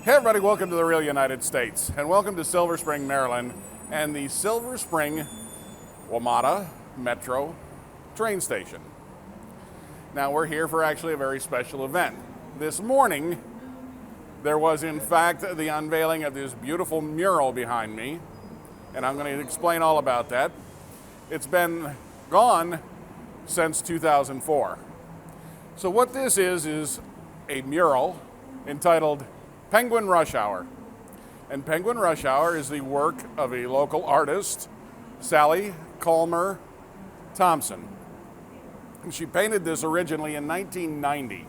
Hey everybody, welcome to the real United States, and welcome to Silver Spring, Maryland, and the Silver Spring WMATA Metro train station. Now we're here for actually a very special event. This morning, there was in fact the unveiling of this beautiful mural behind me, and I'm going to explain all about that. It's been gone since 2004. So what this is a mural entitled Penguin Rush Hour. And Penguin Rush Hour is the work of a local artist, Sally Calmer Thompson. And she painted this originally in 1990.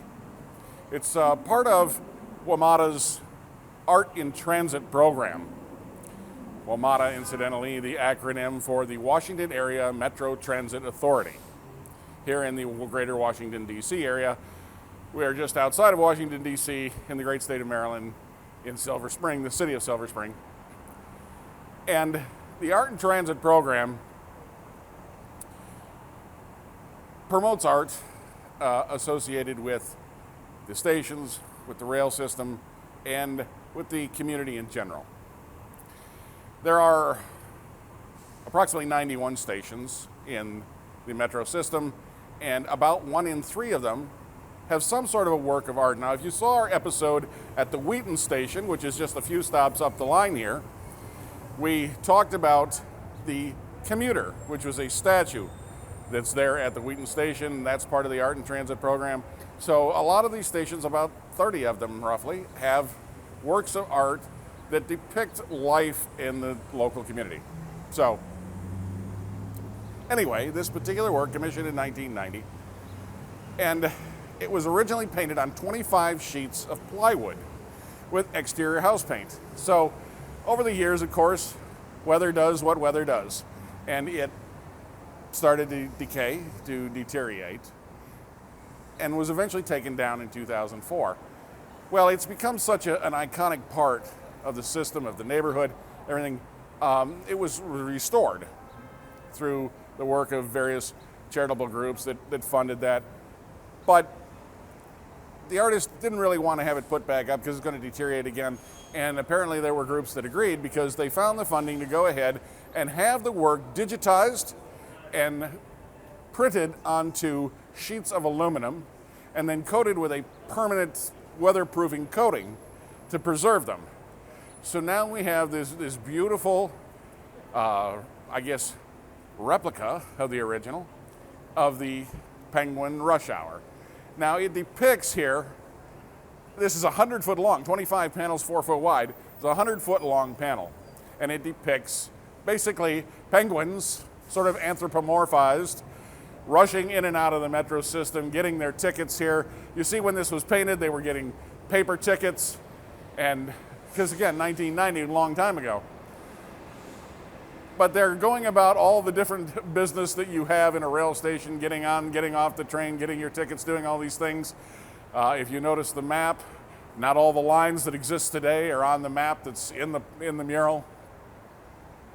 It's part of WMATA's Art in Transit program. WMATA, incidentally, the acronym for the Washington Area Metro Transit Authority. Here in the greater Washington, D.C. area, we are just outside of Washington, D.C. in the great state of Maryland in Silver Spring, the city of Silver Spring. And the Art in Transit program promotes art associated with the stations, with the rail system, and with the community in general. There are approximately 91 stations in the metro system, and about 1 in 3 of them have some sort of a work of art. Now, if you saw our episode at the Wheaton station, which is just a few stops up the line here, we talked about the commuter, which was a statue that's there at the Wheaton station. That's part of the Art in Transit program. So a lot of these stations, about 30 of them roughly, have works of art that depict life in the local community. So anyway, this particular work commissioned in 1990, and it was originally painted on 25 sheets of plywood with exterior house paint. So over the years, of course, weather does what weather does, and it started to decay, to deteriorate, and was eventually taken down in 2004. Well, it's become such an iconic part of the system, of the neighborhood, everything. It was restored through the work of various charitable groups that funded that. But the artist didn't really want to have it put back up because it's going to deteriorate again. And apparently there were groups that agreed because they found the funding to go ahead and have the work digitized and printed onto sheets of aluminum and then coated with a permanent weatherproofing coating to preserve them. So now we have this beautiful, replica of the original of the Penguin Rush Hour. Now it depicts here, this is 100-foot long, 25 panels, 4 foot wide. It's a 100-foot long panel. And it depicts basically penguins, sort of anthropomorphized, rushing in and out of the metro system, getting their tickets here. You see when this was painted, they were getting paper tickets, and because again, 1990, a long time ago. But they're going about all the different business that you have in a rail station, getting on, getting off the train, getting your tickets, doing all these things. If you notice the map, not all the lines that exist today are on the map that's in the mural.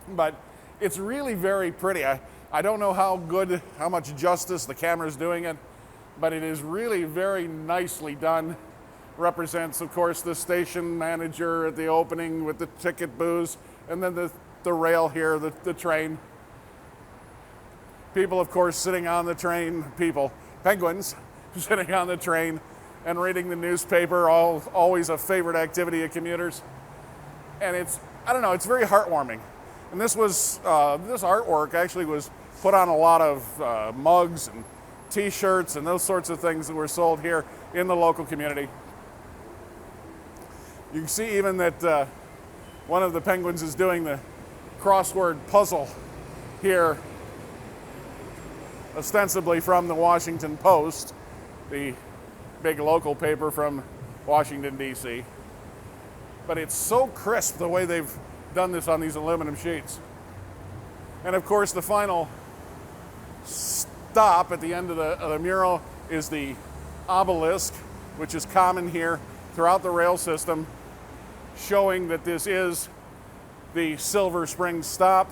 But it's really very pretty. I don't know how much justice the camera's doing it, but it is really very nicely done. Represents, of course, the station manager at the opening with the ticket booths, and then the rail here, the train. People, of course, sitting on the train, penguins, sitting on the train and reading the newspaper, always a favorite activity of commuters. And it's very heartwarming. And this artwork actually was put on a lot of mugs and t-shirts and those sorts of things that were sold here in the local community. You can see even that one of the penguins is doing the crossword puzzle here, ostensibly from the Washington Post, the big local paper from Washington, D.C. But it's so crisp the way they've done this on these aluminum sheets. And of course, the final stop at the end of the mural is the obelisk, which is common here throughout the rail system, showing that this is the Silver Spring stop.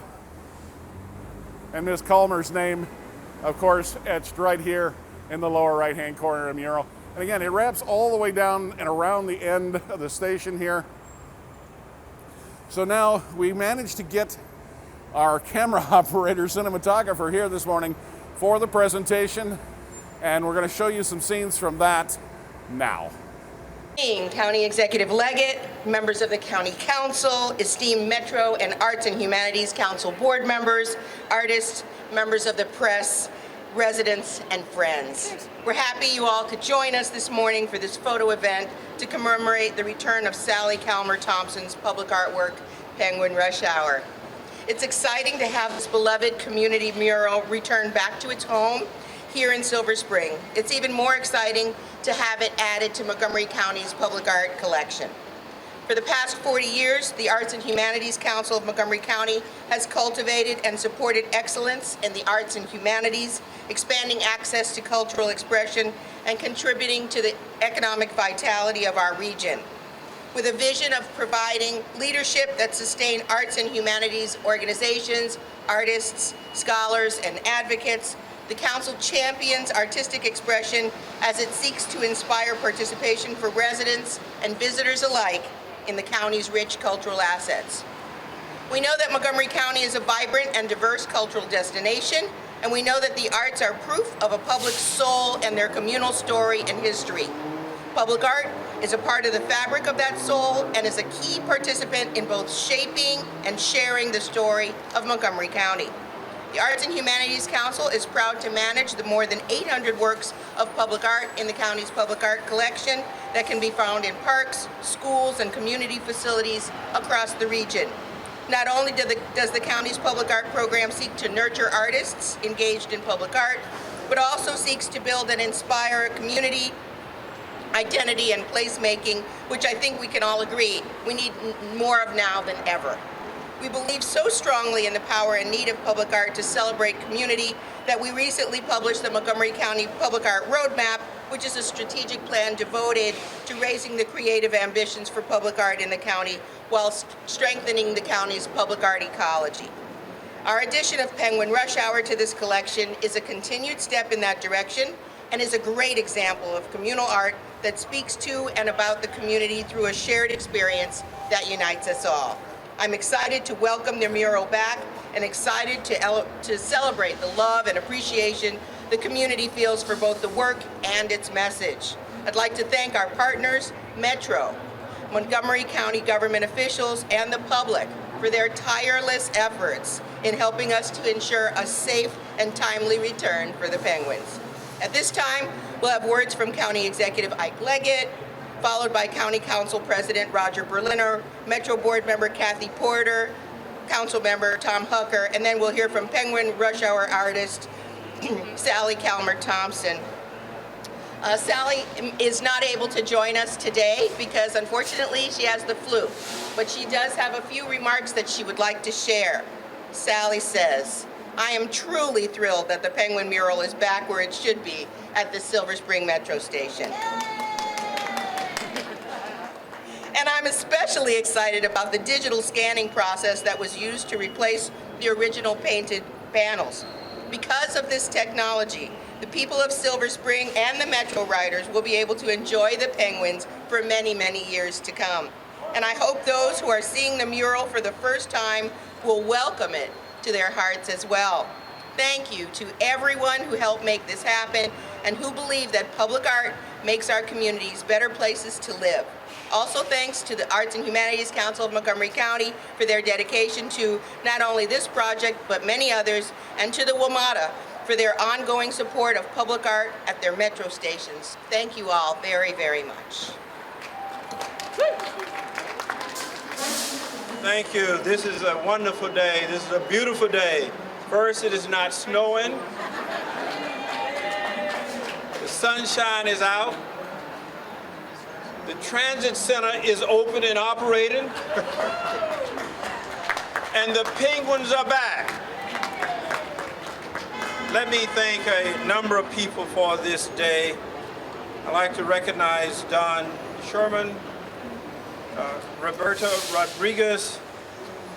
And Ms. Calmer's name, of course, etched right here in the lower right-hand corner of the mural. And again, it wraps all the way down and around the end of the station here, So now we managed to get our camera operator, cinematographer here this morning for the presentation, and we're going to show you some scenes from that now. County Executive Leggett, members of the County Council, esteemed Metro and Arts and Humanities Council board members, artists, members of the press, residents, and friends. We're happy you all could join us this morning for this photo event to commemorate the return of Sally Calmer Thompson's public artwork, Penguin Rush Hour. It's exciting to have this beloved community mural return back to its home here in Silver Spring. It's even more exciting to have it added to Montgomery County's public art collection. For the past 40 years, the Arts and Humanities Council of Montgomery County has cultivated and supported excellence in the arts and humanities, expanding access to cultural expression and contributing to the economic vitality of our region. With a vision of providing leadership that sustain arts and humanities organizations, artists, scholars, and advocates, the Council champions artistic expression as it seeks to inspire participation for residents and visitors alike in the county's rich cultural assets. We know that Montgomery County is a vibrant and diverse cultural destination, and we know that the arts are proof of a public soul and their communal story and history. Public art is a part of the fabric of that soul and is a key participant in both shaping and sharing the story of Montgomery County. The Arts and Humanities Council is proud to manage the more than 800 works of public art in the county's public art collection that can be found in parks, schools, and community facilities across the region. Not only does the county's public art program seek to nurture artists engaged in public art, but also seeks to build and inspire community identity and placemaking, which I think we can all agree we need more of now than ever. We believe so strongly in the power and need of public art to celebrate community that we recently published the Montgomery County Public Art Roadmap, which is a strategic plan devoted to raising the creative ambitions for public art in the county while strengthening the county's public art ecology. Our addition of Penguin Rush Hour to this collection is a continued step in that direction and is a great example of communal art that speaks to and about the community through a shared experience that unites us all. I'm excited to welcome the mural back and excited to celebrate the love and appreciation the community feels for both the work and its message. I'd like to thank our partners, Metro, Montgomery County government officials, and the public for their tireless efforts in helping us to ensure a safe and timely return for the Penguins. At this time, we'll have words from County Executive Ike Leggett, followed by County Council President Roger Berliner, Metro Board Member Kathy Porter, Council Member Tom Hucker, and then we'll hear from Penguin Rush Hour artist Sally Calmer Thompson. Sally is not able to join us today because unfortunately she has the flu, but she does have a few remarks that she would like to share. Sally says, "I am truly thrilled that the Penguin mural is back where it should be at the Silver Spring Metro Station. And I'm especially excited about the digital scanning process that was used to replace the original painted panels. Because of this technology, the people of Silver Spring and the Metro riders will be able to enjoy the Penguins for many, many years to come. And I hope those who are seeing the mural for the first time will welcome it to their hearts as well. Thank you to everyone who helped make this happen and who believe that public art makes our communities better places to live. Also thanks to the Arts and Humanities Council of Montgomery County for their dedication to not only this project, but many others, and to the WMATA for their ongoing support of public art at their Metro stations. Thank you all very, very much." Thank you. This is a wonderful day. This is a beautiful day. First, it is not snowing. The sunshine is out. The transit center is open and operating. And the Penguins are back. Let me thank a number of people for this day. I'd like to recognize Don Sherman, Roberta Rodriguez,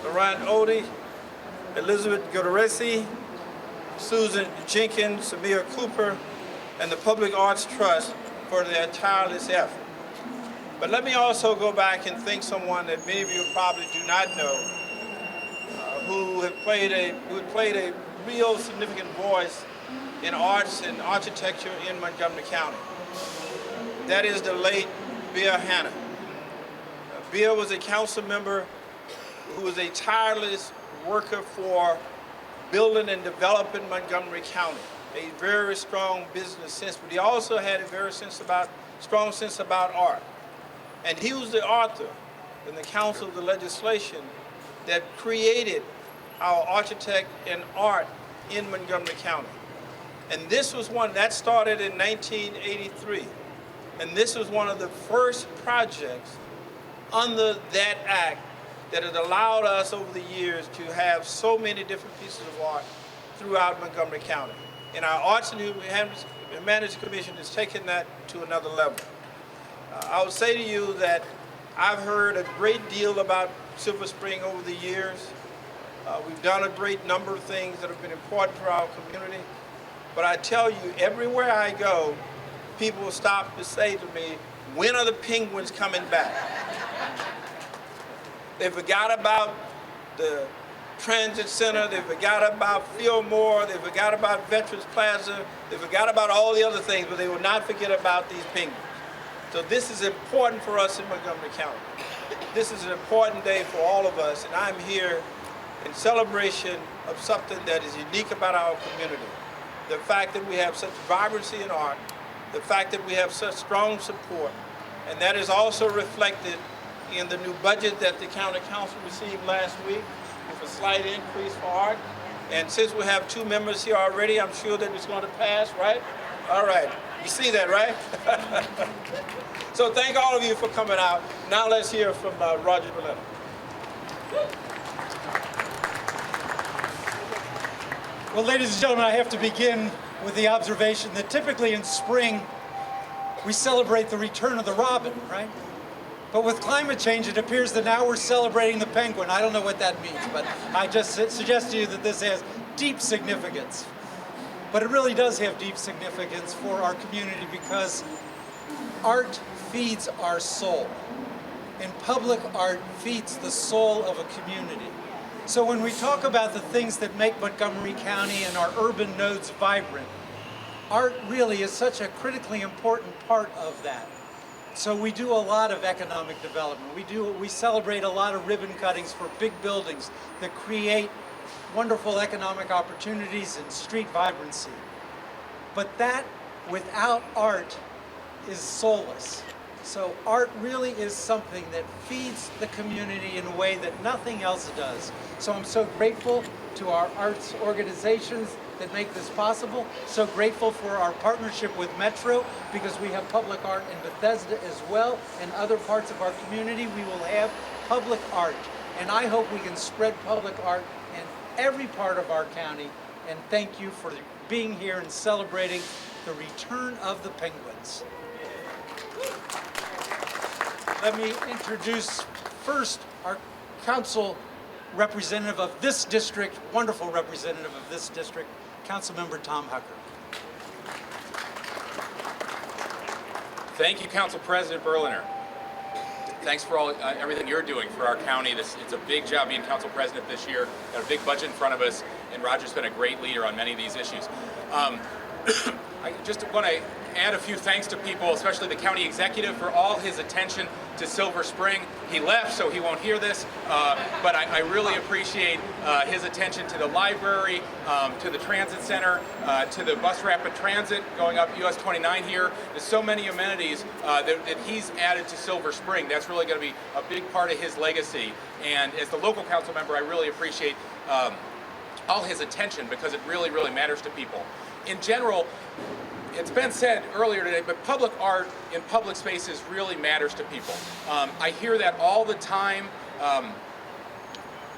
Laurent Odie, Elizabeth Goderesi, Susan Jenkins, Samir Cooper, and the Public Arts Trust for their tireless effort. But let me also go back and thank someone that many of you probably do not know, who played a real significant voice in arts and architecture in Montgomery County. That is the late Bill Hanna. Bill was a council member who was a tireless worker for building and developing Montgomery County. A very strong business sense, but he also had a very strong sense about art. And he was the author in the council of the legislation that created our architect and art in Montgomery County. And this was one that started in 1983. And this was one of the first projects under that act that has allowed us over the years to have so many different pieces of art throughout Montgomery County. And our Arts and Humanities Commission has taken that to another level. I would say to you that I've heard a great deal about Silver Spring over the years. We've done a great number of things that have been important for our community. But I tell you, everywhere I go, people will stop to say to me, when are the penguins coming back? They forgot about the Transit Center, they forgot about Fillmore, they forgot about Veterans Plaza, they forgot about all the other things, but they will not forget about these penguins. So this is important for us in Montgomery County. This is an important day for all of us, and I'm here in celebration of something that is unique about our community. The fact that we have such vibrancy in art, the fact that we have such strong support, and that is also reflected in the new budget that the county council received last week with a slight increase for art. And since we have two members here already, I'm sure that it's going to pass, right? All right, you see that, right? So thank all of you for coming out. Now let's hear from Roger Belletta. Well, ladies and gentlemen, I have to begin with the observation that typically in spring, we celebrate the return of the robin, right? But with climate change, it appears that now we're celebrating the penguin. I don't know what that means, but I just suggest to you that this has deep significance. But it really does have deep significance for our community because art feeds our soul. And public art feeds the soul of a community. So when we talk about the things that make Montgomery County and our urban nodes vibrant, art really is such a critically important part of that. So we do a lot of economic development. We celebrate a lot of ribbon cuttings for big buildings that create wonderful economic opportunities and street vibrancy. But that, without art, is soulless. So art really is something that feeds the community in a way that nothing else does. So I'm so grateful to our arts organizations that make this possible. So grateful for our partnership with Metro because we have public art in Bethesda as well. And other parts of our community, we will have public art. And I hope we can spread public art in every part of our county. And thank you for being here and celebrating the return of the penguins. Let me introduce first our council representative of this district, wonderful representative of this district, Councilmember Tom Hucker. Thank you, Council President Berliner. Thanks for everything you're doing for our county. It's a big job being Council President this year. Got a big budget in front of us, and Roger's been a great leader on many of these issues. I just want to add a few thanks to people, especially the county executive for all his attention to Silver Spring. He left, so he won't hear this, but I really appreciate his attention to the library, to the transit center, to the bus rapid transit going up US 29 here. There's so many amenities that he's added to Silver Spring. That's really going to be a big part of his legacy. And as the local council member, I really appreciate all his attention because it really, really matters to people. In general, it's been said earlier today, but public art in public spaces really matters to people. I hear that all the time.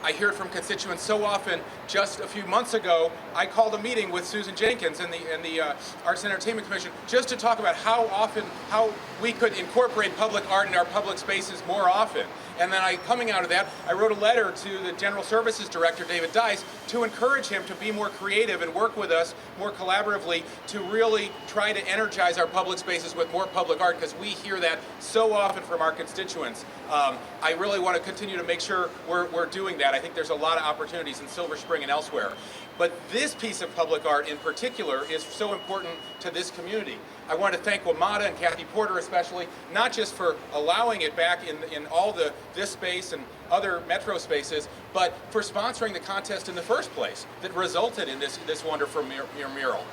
I hear it from constituents so often. Just a few months ago, I called a meeting with Susan Jenkins and the Arts and Entertainment Commission just to talk about how we could incorporate public art in our public spaces more often. And then coming out of that, I wrote a letter to the General Services Director, David Dice, to encourage him to be more creative and work with us more collaboratively to really try to energize our public spaces with more public art, because we hear that so often from our constituents. I really want to continue to make sure we're doing that. I think there's a lot of opportunities in Silver Spring and elsewhere. But this piece of public art in particular is so important to this community. I want to thank WMATA and Kathy Porter especially, not just for allowing it back in all this space and other metro spaces, but for sponsoring the contest in the first place that resulted in this wonderful mural.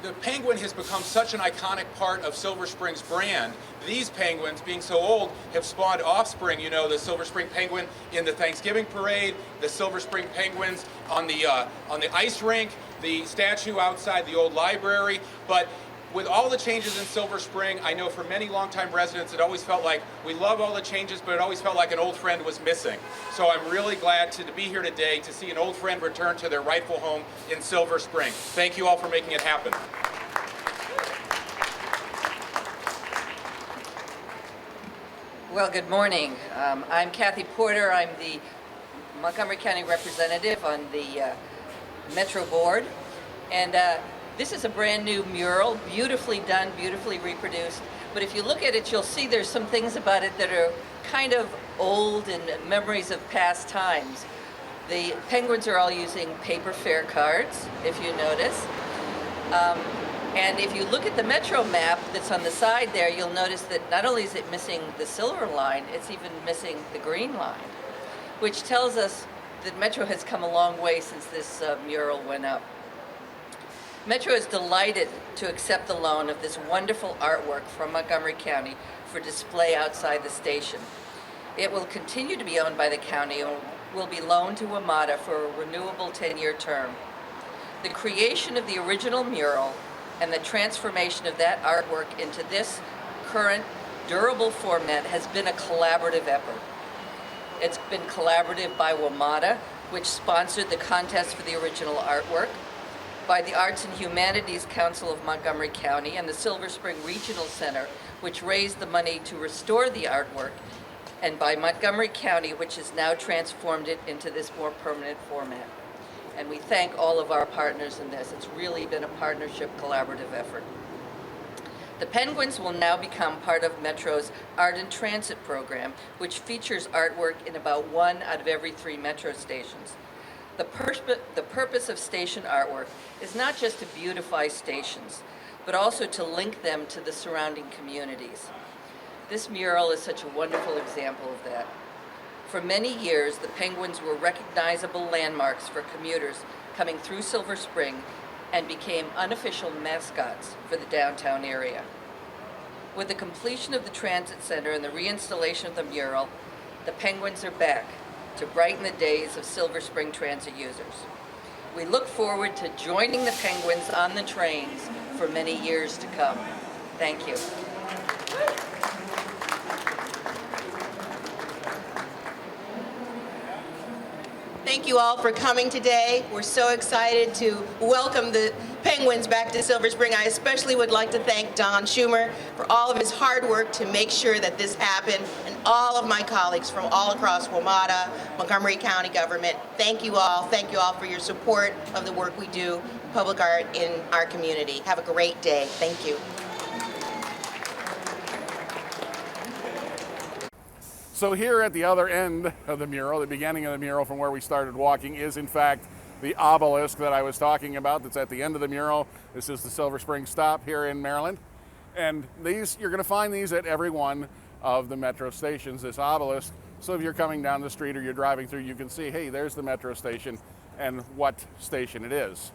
The penguin has become such an iconic part of Silver Spring's brand. These penguins, being so old, have spawned offspring. You know, the Silver Spring penguin in the Thanksgiving parade, the Silver Spring penguins on the ice rink, the statue outside the old library. But with all the changes in Silver Spring, I know for many longtime residents, it always felt like we love all the changes, but it always felt like an old friend was missing. So I'm really glad to be here today to see an old friend return to their rightful home in Silver Spring. Thank you all for making it happen. Well, good morning. I'm Kathy Porter. I'm the Montgomery County representative on the Metro Board. And this is a brand new mural, beautifully done, beautifully reproduced. But if you look at it, you'll see there's some things about it that are kind of old and memories of past times. The penguins are all using paper fare cards, if you notice. And if you look at the Metro map that's on the side there, you'll notice that not only is it missing the silver line, it's even missing the green line, which tells us that Metro has come a long way since this mural went up. Metro is delighted to accept the loan of this wonderful artwork from Montgomery County for display outside the station. It will continue to be owned by the county and will be loaned to WMATA for a renewable 10-year term. The creation of the original mural and the transformation of that artwork into this current durable format has been a collaborative effort. It's been collaborative by WMATA, which sponsored the contest for the original artwork, by the Arts and Humanities Council of Montgomery County and the Silver Spring Regional Center, which raised the money to restore the artwork, and by Montgomery County, which has now transformed it into this more permanent format. And we thank all of our partners in this. It's really been a partnership, collaborative effort. The penguins will now become part of Metro's Art and Transit program, which features artwork in about 1 out of every 3 Metro stations. The purpose of station artwork is not just to beautify stations, but also to link them to the surrounding communities. This mural is such a wonderful example of that. For many years, the penguins were recognizable landmarks for commuters coming through Silver Spring and became unofficial mascots for the downtown area. With the completion of the transit center and the reinstallation of the mural, the penguins are back to brighten the days of Silver Spring transit users. We look forward to joining the penguins on the trains for many years to come. Thank you. Thank you all for coming today. We're so excited to welcome the penguins back to Silver Spring. I especially would like to thank Don Schumer for all of his hard work to make sure that this happened, and all of my colleagues from all across WMATA, Montgomery County government. Thank you all. Thank you all for your support of the work we do, public art in our community. Have a great day. Thank you. So here at the other end of the mural, the beginning of the mural from where we started walking, is in fact the obelisk that I was talking about that's at the end of the mural. This is the Silver Spring stop here in Maryland. And these, you're going to find these at every one of the Metro stations, this obelisk. So if you're coming down the street or you're driving through, you can see, hey, there's the Metro station and what station it is.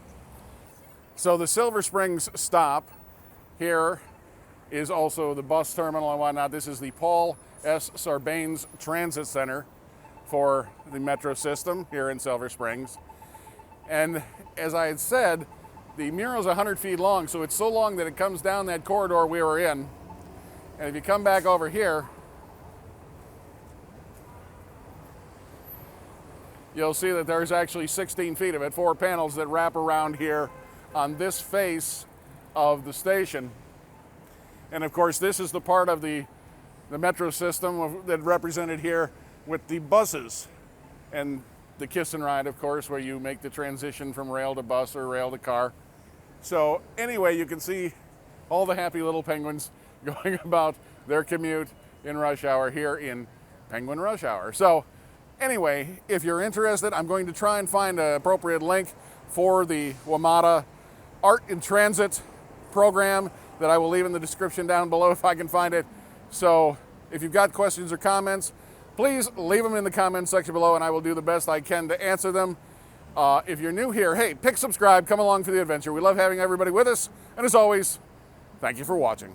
So the Silver Springs stop here is also the bus terminal and whatnot. This is the Paul S. Sarbanes Transit Center for the Metro system here in Silver Springs. And as I had said, the mural is 100 feet long, so it's so long that it comes down that corridor we were in. And if you come back over here, you'll see that there's actually 16 feet of it, 4 panels that wrap around here on this face of the station. And of course, this is the part of the metro system that represented here with the buses and the kiss and ride, of course, where you make the transition from rail to bus or rail to car. So anyway, you can see all the happy little penguins going about their commute in rush hour here in Penguin Rush Hour. So anyway, if you're interested, I'm going to try and find an appropriate link for the WMATA Art in Transit program that I will leave in the description down below if I can find it. So if you've got questions or comments, please leave them in the comments section below and I will do the best I can to answer them. If you're new here, hey, pick subscribe, come along for the adventure. We love having everybody with us. And as always, thank you for watching.